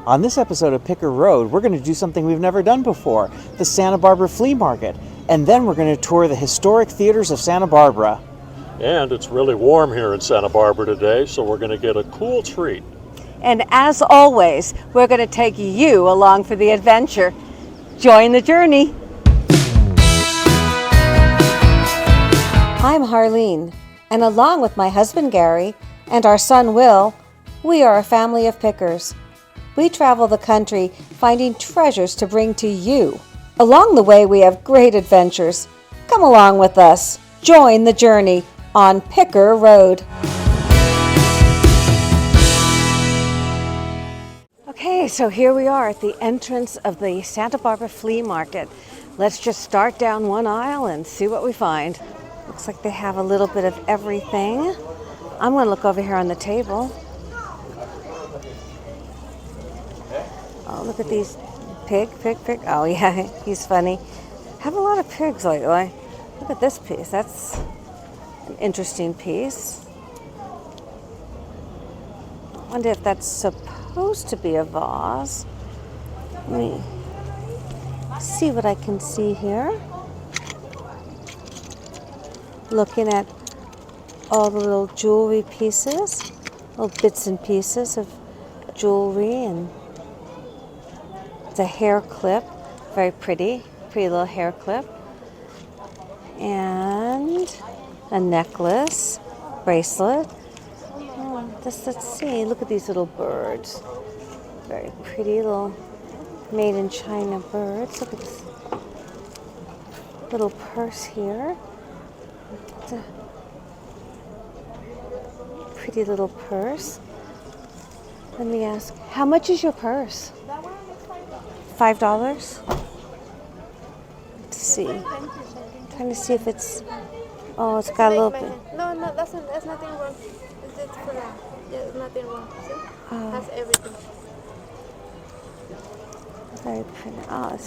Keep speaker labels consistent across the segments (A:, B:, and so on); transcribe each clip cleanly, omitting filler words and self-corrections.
A: On this episode of Picker Road, we're going to do something we've never done before, the Santa Barbara Flea Market. And then we're going to tour the historic theaters of Santa Barbara.
B: And it's really warm here in Santa Barbara today, so we're going to get a cool treat.
C: And as always, we're going to take you along for the adventure. Join the journey. I'm Harleen, and along with my husband Gary and our son Will, we are a family of pickers. We travel the country finding treasures to bring to you. Along the way, we have great adventures. Come along with us. Join the journey on Picker Road. Okay, so here we are at the entrance of the Santa Barbara Flea Market. Let's just start down one aisle and see what we find. Looks like they have a little bit of everything. I'm going to look over here on the table. Oh, look at these. Pig. Oh, yeah, he's funny. Have a lot of pigs lately. Look at this piece. That's an interesting piece. I wonder if that's supposed to be a vase. Let me see what I can see here. Looking at all the little jewelry pieces, little bits and pieces of jewelry, and it's a hair clip, very pretty little hair clip, and a necklace, bracelet. Let's see, look at these little birds, very pretty little made in China birds. Look at this little purse here. It's a pretty little purse. Let me ask, how much is your purse?
D: That one is
C: $5? Let's see. Trying to see if it's. Oh, it's got a little bit.
D: No, that's nothing wrong. It's just for that. There's nothing wrong. See? That's everything.
C: Very pretty. Oh,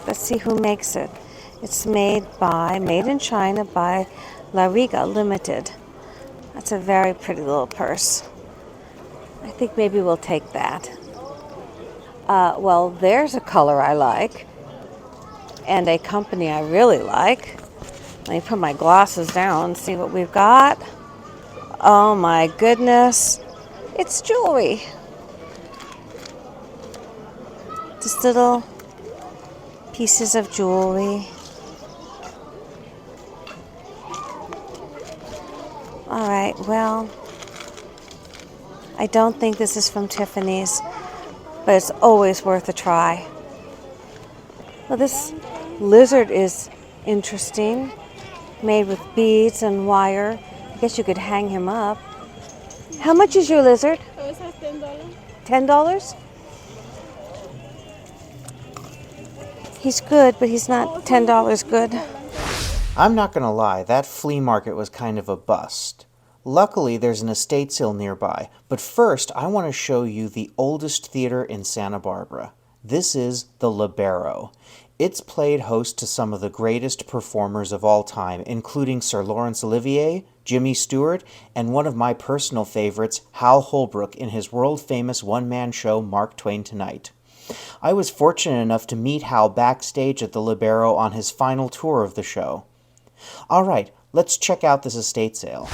C: let's see who makes it. It's made in China by La Riga Limited. That's a very pretty little purse. I think maybe we'll take that. Well, there's a color I like and a company I really like. Let me put my glasses down and see what we've got. Oh my goodness. It's jewelry. Just little pieces of jewelry. All right, well, I don't think this is from Tiffany's, but it's always worth a try. Well, this lizard is interesting, made with beads and wire. I guess you could hang him up. How much is your lizard?
D: Oh, it has $10.
C: $10? He's good, but he's not $10 good.
A: I'm not going to lie, that flea market was kind of a bust. Luckily, there's an estate sale nearby, but first I want to show you the oldest theater in Santa Barbara. This is the Libero. It's played host to some of the greatest performers of all time, including Sir Laurence Olivier, Jimmy Stewart, and one of my personal favorites, Hal Holbrook, in his world-famous one-man show Mark Twain Tonight. I was fortunate enough to meet Hal backstage at the Libero on his final tour of the show. All right, let's check out this estate sale.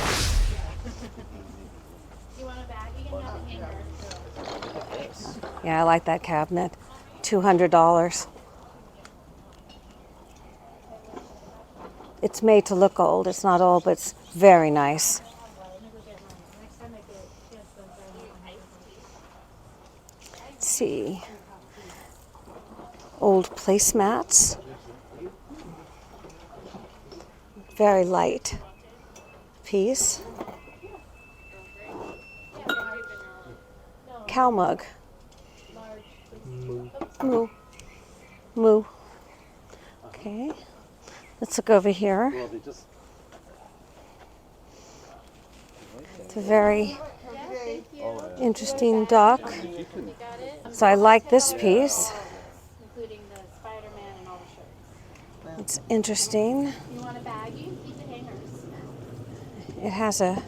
C: Yeah, I like that cabinet. $200. It's made to look old. It's not old, but it's very nice. Let's see. Old placemats. Very light piece. Cow mug. Moo. Moo. Okay. Let's look over here. It's a very interesting dock. So I like this piece. It's interesting. It has a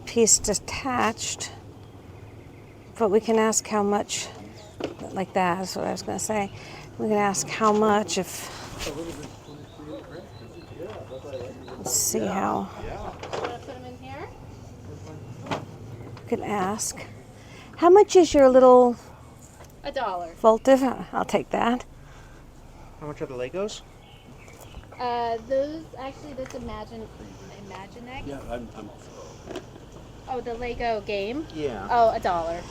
C: piece detached, but we can ask how much Like that is what I was going to say. We're going to ask how much if... Let's see how...
D: Put them in here.
C: We can ask. How much is your little
D: $1.
C: Voltive? I'll take that.
A: How much are the Legos?
D: Those actually, this Imaginext.
B: Yeah, I'm
D: Oh, the Lego game.
A: Yeah.
D: Oh, $1.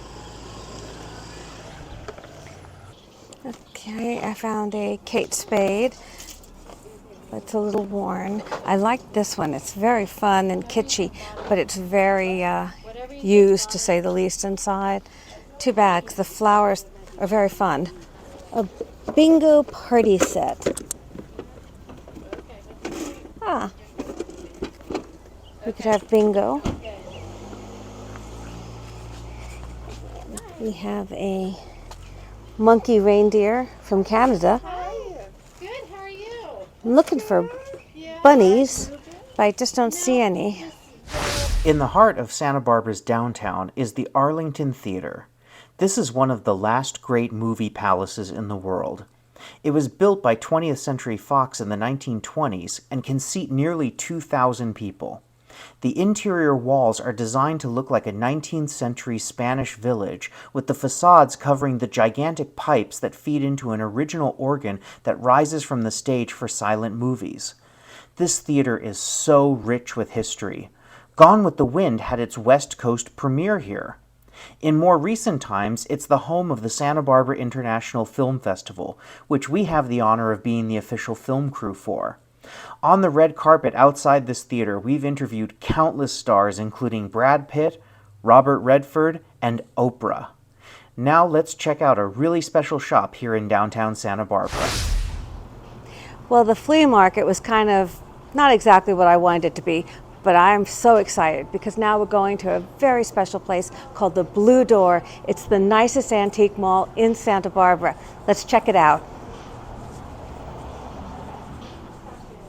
C: Okay, I found a Kate Spade. It's a little worn. I like this one. It's very fun and kitschy, but it's very used, to say the least, inside. Too bad, 'cause the flowers are very fun. A bingo party set. Ah. We could have bingo. We have a monkey reindeer from Canada.
D: How are you? Good, how are you?
C: I'm looking for bunnies, but I just don't see any.
A: In the heart of Santa Barbara's downtown is the Arlington Theater. This is one of the last great movie palaces in the world. It was built by 20th Century Fox in the 1920s and can seat nearly 2,000 people. The interior walls are designed to look like a 19th century Spanish village, with the facades covering the gigantic pipes that feed into an original organ that rises from the stage for silent movies. This theater is so rich with history. Gone with the Wind had its West Coast premiere here. In more recent times, it's the home of the Santa Barbara International Film Festival, which we have the honor of being the official film crew for. On the red carpet outside this theater, we've interviewed countless stars, including Brad Pitt, Robert Redford, and Oprah. Now let's check out a really special shop here in downtown Santa Barbara.
C: Well, the flea market was kind of not exactly what I wanted it to be, but I'm so excited because now we're going to a very special place called the Blue Door. It's the nicest antique mall in Santa Barbara. Let's check it out.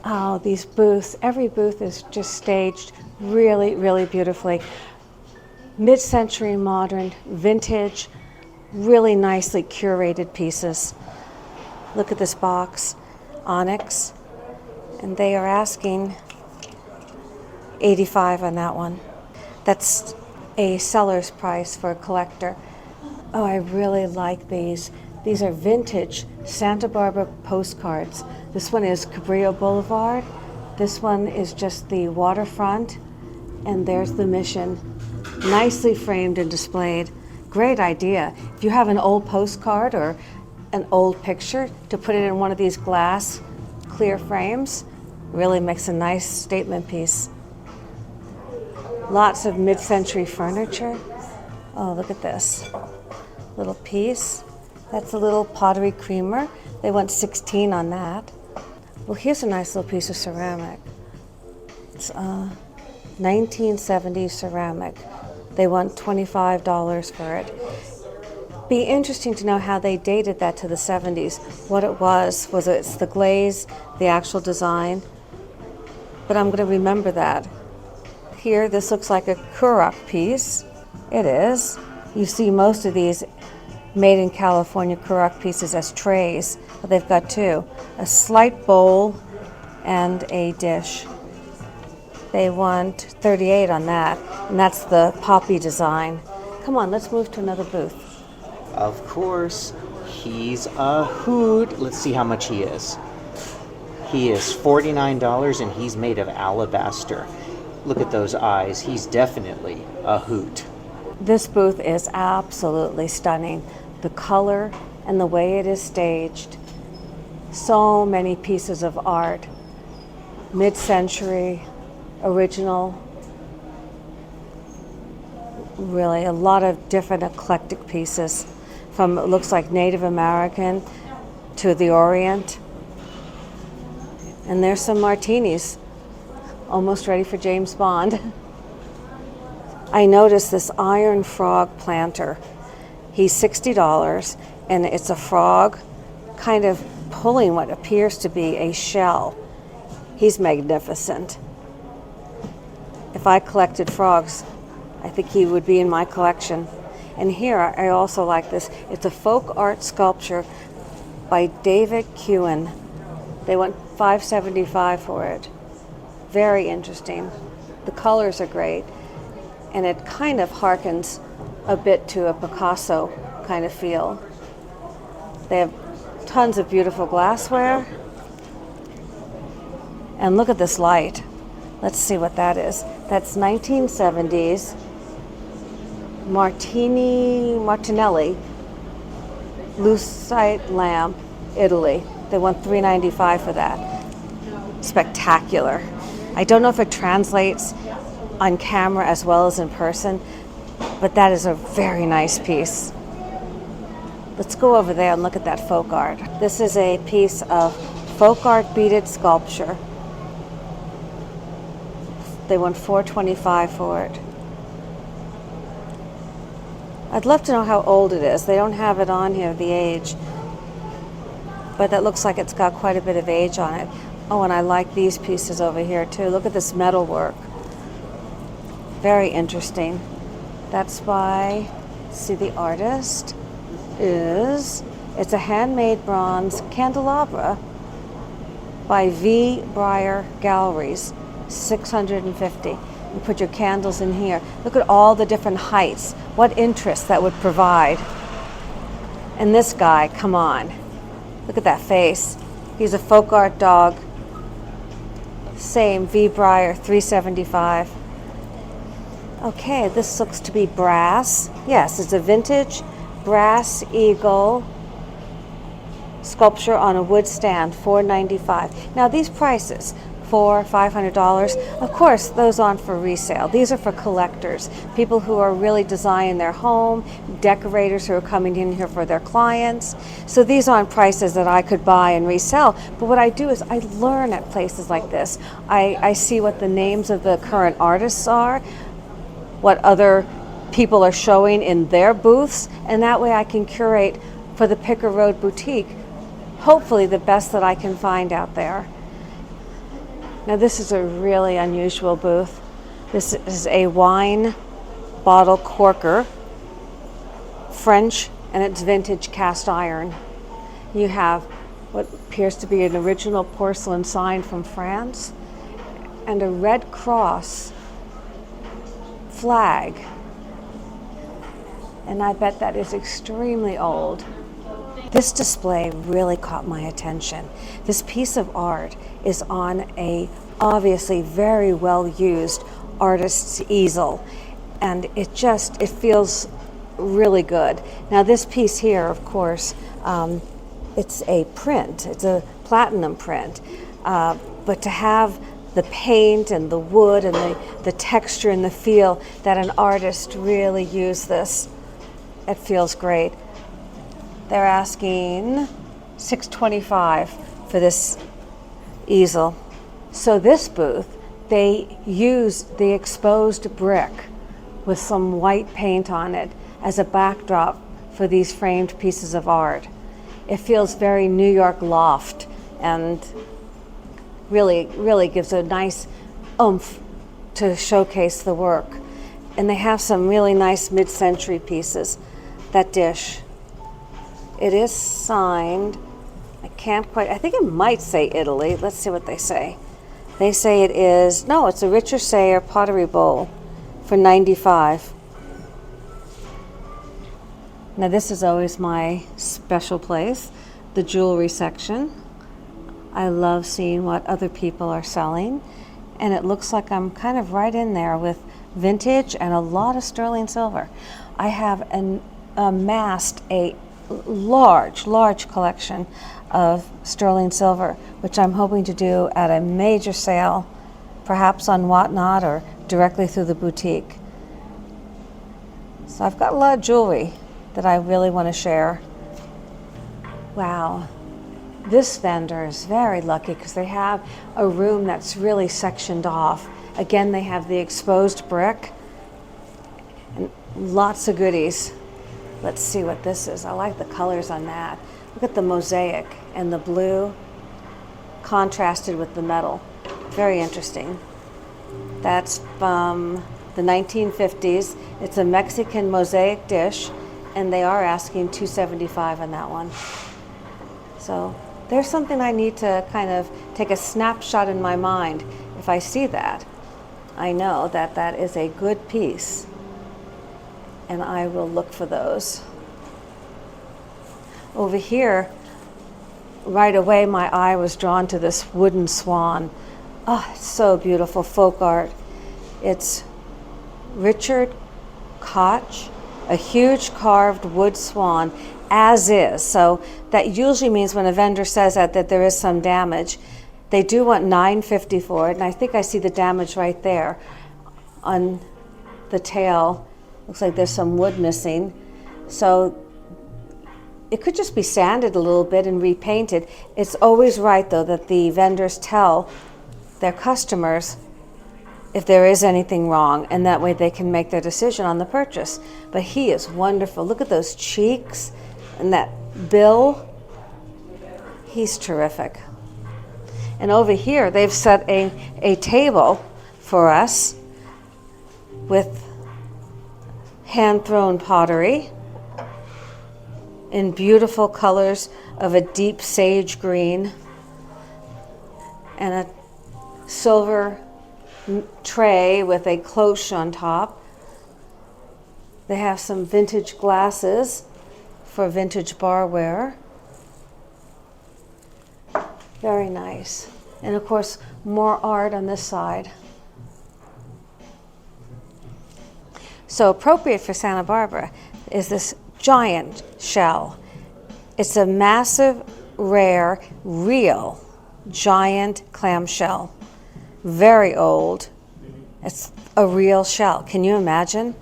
C: Oh, these booths. Every booth is just staged really, really beautifully. Mid-century modern, vintage, really nicely curated pieces. Look at this box, onyx, and they are asking $85 on that one. That's a seller's price for a collector. Oh, I really like these. These are vintage Santa Barbara postcards. This one is Cabrillo Boulevard. This one is just the waterfront. And there's the Mission. Nicely framed and displayed. Great idea. If you have an old postcard or an old picture, to put it in one of these glass clear frames really makes a nice statement piece. Lots of mid-century furniture. Oh, look at this little piece. That's a little pottery creamer. They want $16 on that. Well, here's a nice little piece of ceramic. It's 1970s ceramic. They want $25 for it. Be interesting to know how they dated that to the 70s. What it was it's the glaze, the actual design? But I'm going to remember that. Here, this looks like a Kurok piece. It is. You see most of these made in California Kurok pieces as trays, but they've got two. A slight bowl and a dish. They want $38 on that, and that's the poppy design. Come on, let's move to another booth.
A: Of course, he's a hoot. Let's see how much he is. He is $49 and he's made of alabaster. Look at those eyes. He's definitely a hoot.
C: This booth is absolutely stunning. The color and the way it is staged. So many pieces of art. Mid-century, original. Really, a lot of different eclectic pieces. From, it looks like Native American to the Orient. And there's some martinis. Almost ready for James Bond. I noticed this iron frog planter. He's $60, and it's a frog kind of pulling what appears to be a shell. He's magnificent. If I collected frogs, I think he would be in my collection. And here I also like this. It's a folk art sculpture by David Kewen. They went $5.75 for it. Very interesting. The colors are great, and it kind of harkens a bit to a Picasso kind of feel. They have tons of beautiful glassware. And look at this light. Let's see what that is. That's 1970s Martinelli lucite lamp, Italy. They want $3.95 for that. Spectacular. I don't know if it translates on camera as well as in person, but that is a very nice piece. Let's go over there and look at that folk art. This is a piece of folk art beaded sculpture. They want $4.25 for it. I'd love to know how old it is. They don't have it on here, the age, but that looks like it's got quite a bit of age on it. Oh, and I like these pieces over here too. Look at this metal work. Very interesting. That's by, see, the artist is, it's a handmade bronze candelabra by V. Breyer Galleries, $650. You put your candles in here. Look at all the different heights. What interest that would provide. And this guy, come on. Look at that face. He's a folk art dog. Same, V. Breyer, $3.75. Okay, this looks to be brass. Yes, it's a vintage brass eagle sculpture on a wood stand, $4.95. Now these prices, $500. Of course, those aren't for resale. These are for collectors, people who are really designing their home, decorators who are coming in here for their clients. So these aren't prices that I could buy and resell. But what I do is I learn at places like this. I see what the names of the current artists are, what other people are showing in their booths, and that way I can curate for the Picker Road Boutique, hopefully the best that I can find out there. Now this is a really unusual booth. This is a wine bottle corker, French, and it's vintage cast iron. You have what appears to be an original porcelain sign from France and a Red Cross flag. And I bet that is extremely old. This display really caught my attention. This piece of art is on a obviously very well used artist's easel, and it feels really good. Now this piece here, of course, it's a print, it's a platinum print, but to have the paint and the wood and the texture and the feel that an artist really used this, it feels great. They're asking $6.25 for this easel. So this booth, they use the exposed brick with some white paint on it as a backdrop for these framed pieces of art. It feels very New York loft and really gives a nice oomph to showcase the work. And they have some really nice mid-century pieces. That dish. It is signed, I think it might say Italy. Let's see what they say. They say it is, no, it's a Richard Sayer pottery bowl for $95. Now this is always my special place, the jewelry section. I love seeing what other people are selling, and it looks like I'm kind of right in there with vintage and a lot of sterling silver. I have amassed a large collection of sterling silver, which I'm hoping to do at a major sale, perhaps on Whatnot or directly through the boutique. So I've got a lot of jewelry that I really want to share. Wow, this vendor is very lucky because they have a room that's really sectioned off. Again, they have the exposed brick and lots of goodies. Let's see what this is. I like the colors on that. Look at the mosaic and the blue contrasted with the metal. Very interesting. That's from the 1950s. It's a Mexican mosaic dish, and they are asking $275 on that one. So there's something I need to kind of take a snapshot in my mind. If I see that, I know that that is a good piece, and I will look for those. Over here, right away, my eye was drawn to this wooden swan. Oh, it's so beautiful, folk art. It's Richard Koch, a huge carved wood swan, as is. So that usually means when a vendor says that there is some damage. They do want $9.50 for it, and I think I see the damage right there on the tail. Looks like there's some wood missing. So it could just be sanded a little bit and repainted. It's always right, though, that the vendors tell their customers if there is anything wrong, and that way they can make their decision on the purchase. But he is wonderful. Look at those cheeks and that bill. He's terrific. And over here, they've set a table for us with hand-thrown pottery in beautiful colors of a deep sage green and a silver tray with a cloche on top. They have some vintage glasses for vintage barware. Very nice. And of course, more art on this side. So appropriate for Santa Barbara is this giant shell. It's a massive, rare, real giant clamshell. Very old. It's a real shell. Can you imagine?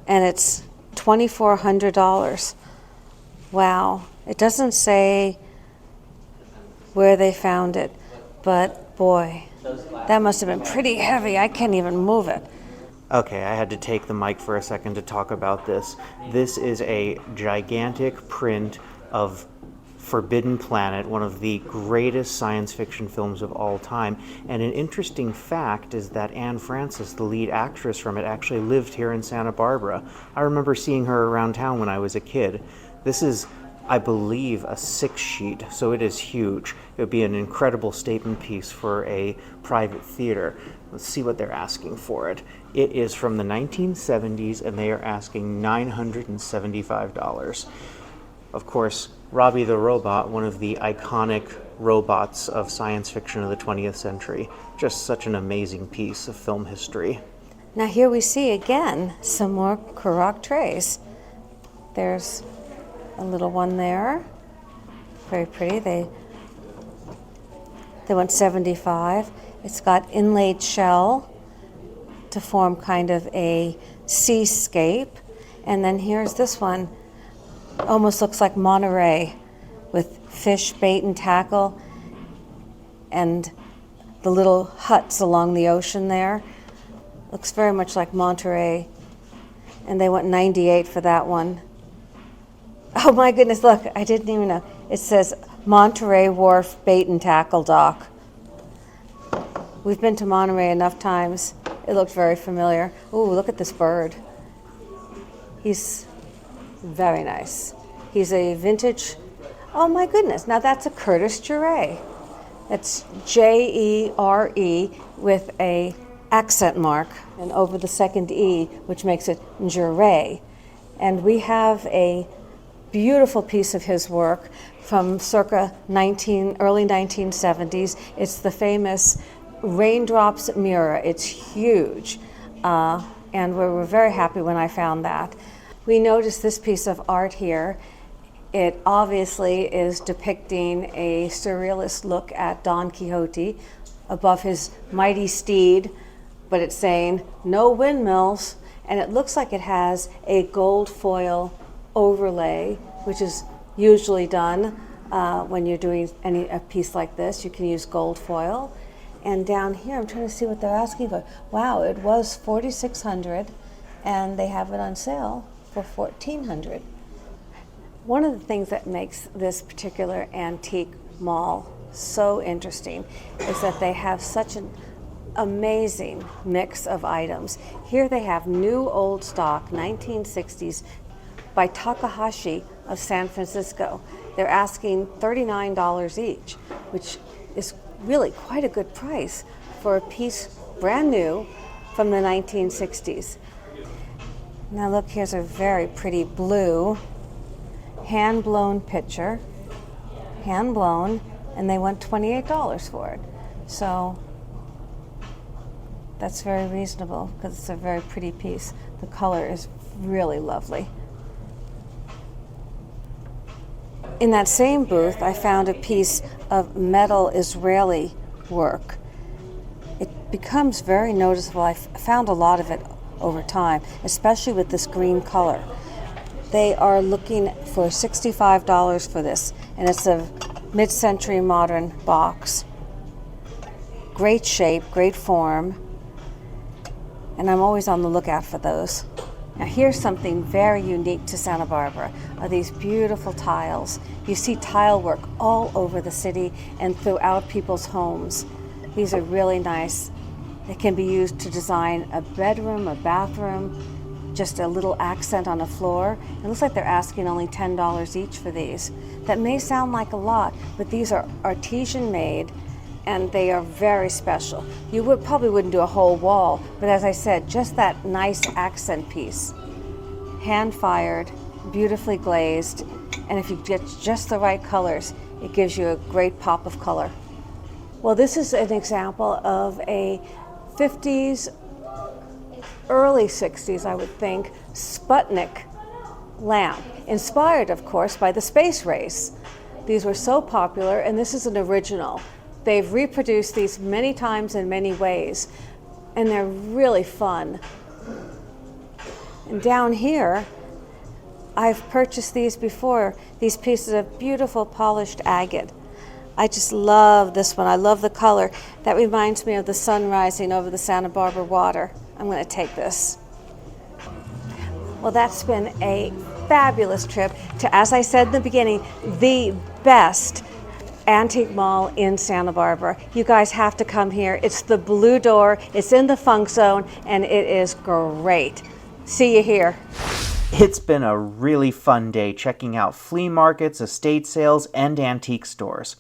C: And it's $2,400. Wow. It doesn't say where they found it, but boy, that must have been pretty heavy. I can't even move it.
A: Okay, I had to take the mic for a second to talk about this. This is a gigantic print of Forbidden Planet, one of the greatest science fiction films of all time. And an interesting fact is that Anne Francis, the lead actress from it, actually lived here in Santa Barbara. I remember seeing her around town when I was a kid. This is, I believe, a 6-sheet, so it is huge. It would be an incredible statement piece for a private theater. Let's see what they're asking for it. It is from the 1970s, and they are asking $975. Of course, Robbie the Robot, one of the iconic robots of science fiction of the 20th century. Just such an amazing piece of film history.
C: Now here we see again some more Kurok trays. There's a little one there. Very pretty. They want $75. It's got inlaid shell to form kind of a seascape. And then here's this one. Almost looks like Monterey with fish, bait, and tackle, and the little huts along the ocean there. Looks very much like Monterey. And they want $98 for that one. Oh my goodness, look, I didn't even know. It says Monterey Wharf Bait and Tackle Dock. We've been to Monterey enough times. It looked very familiar. Ooh, look at this bird. He's very nice. He's a vintage, oh my goodness, now that's a Curtis Jure. That's Jere with a accent mark and over the second E, which makes it Jure. And we have a beautiful piece of his work from circa early 1970s. It's the famous Raindrops Mirror. It's huge. And we were very happy when I found that. We noticed this piece of art here. It obviously is depicting a surrealist look at Don Quixote above his mighty steed, but it's saying, no windmills. And it looks like it has a gold foil overlay, which is usually done when you're doing a piece like this. You can use gold foil. And down here, I'm trying to see what they're asking for. Wow, it was $4,600, and they have it on sale for $1,400. One of the things that makes this particular antique mall so interesting is that they have such amazing mix of items. Here they have new old stock, 1960s, by Takahashi of San Francisco. They're asking $39 each, which is really quite a good price for a piece brand new from the 1960s. Now look, here's a very pretty blue hand-blown picture, hand-blown, and they want $28 for it. So that's very reasonable because it's a very pretty piece. The color is really lovely. In that same booth, I found a piece of metal Israeli work. It becomes very noticeable. I found a lot of it over time, especially with this green color. They are looking for $65 for this, and it's a mid-century modern box. Great shape, great form, and I'm always on the lookout for those. Now here's something very unique to Santa Barbara, are these beautiful tiles. You see tile work all over the city and throughout people's homes. These are really nice. They can be used to design a bedroom, a bathroom, just a little accent on a floor. It looks like they're asking only $10 each for these. That may sound like a lot, but these are artisan made and they are very special. You probably wouldn't do a whole wall, but as I said, just that nice accent piece. Hand fired, beautifully glazed, and if you get just the right colors, it gives you a great pop of color. Well, this is an example of a 50s, early 60s, I would think, Sputnik lamp, inspired, of course, by the space race. These were so popular, and this is an original. They've reproduced these many times in many ways, and they're really fun. And down here, I've purchased these before, these pieces of beautiful polished agate. I just love this one. I love the color. That reminds me of the sun rising over the Santa Barbara water. I'm going to take this. Well, that's been a fabulous trip to, as I said in the beginning, the best antique mall in Santa Barbara. You guys have to come here. It's the Blue Door. It's in the Funk Zone, and it is great. See you here.
A: It's been a really fun day checking out flea markets, estate sales, and antique stores.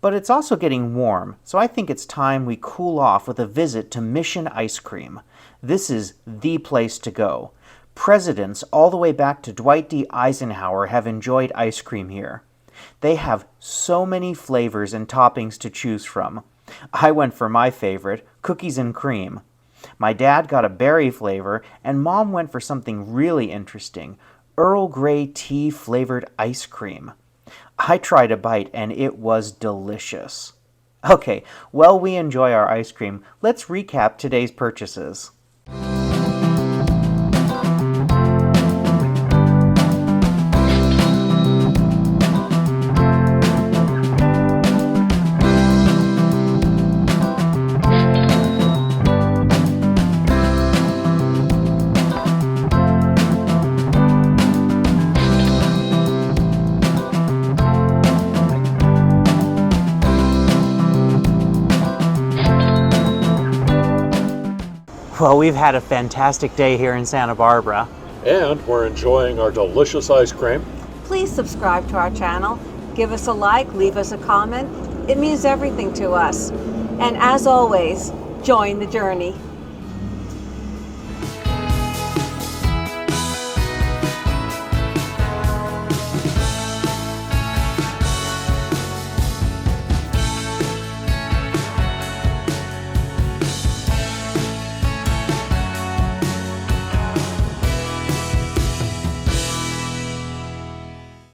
A: But it's also getting warm, so I think it's time we cool off with a visit to Mission Ice Cream. This is the place to go. Presidents all the way back to Dwight D. Eisenhower have enjoyed ice cream here. They have so many flavors and toppings to choose from. I went for my favorite, cookies and cream. My dad got a berry flavor, and Mom went for something really interesting, Earl Grey tea flavored ice cream. I tried a bite, and it was delicious. Okay, while we enjoy our ice cream, let's recap today's purchases. Well, we've had a fantastic day here in Santa Barbara.
B: And we're enjoying our delicious ice cream.
C: Please subscribe to our channel. Give us a like, leave us a comment. It means everything to us. And as always, join the journey.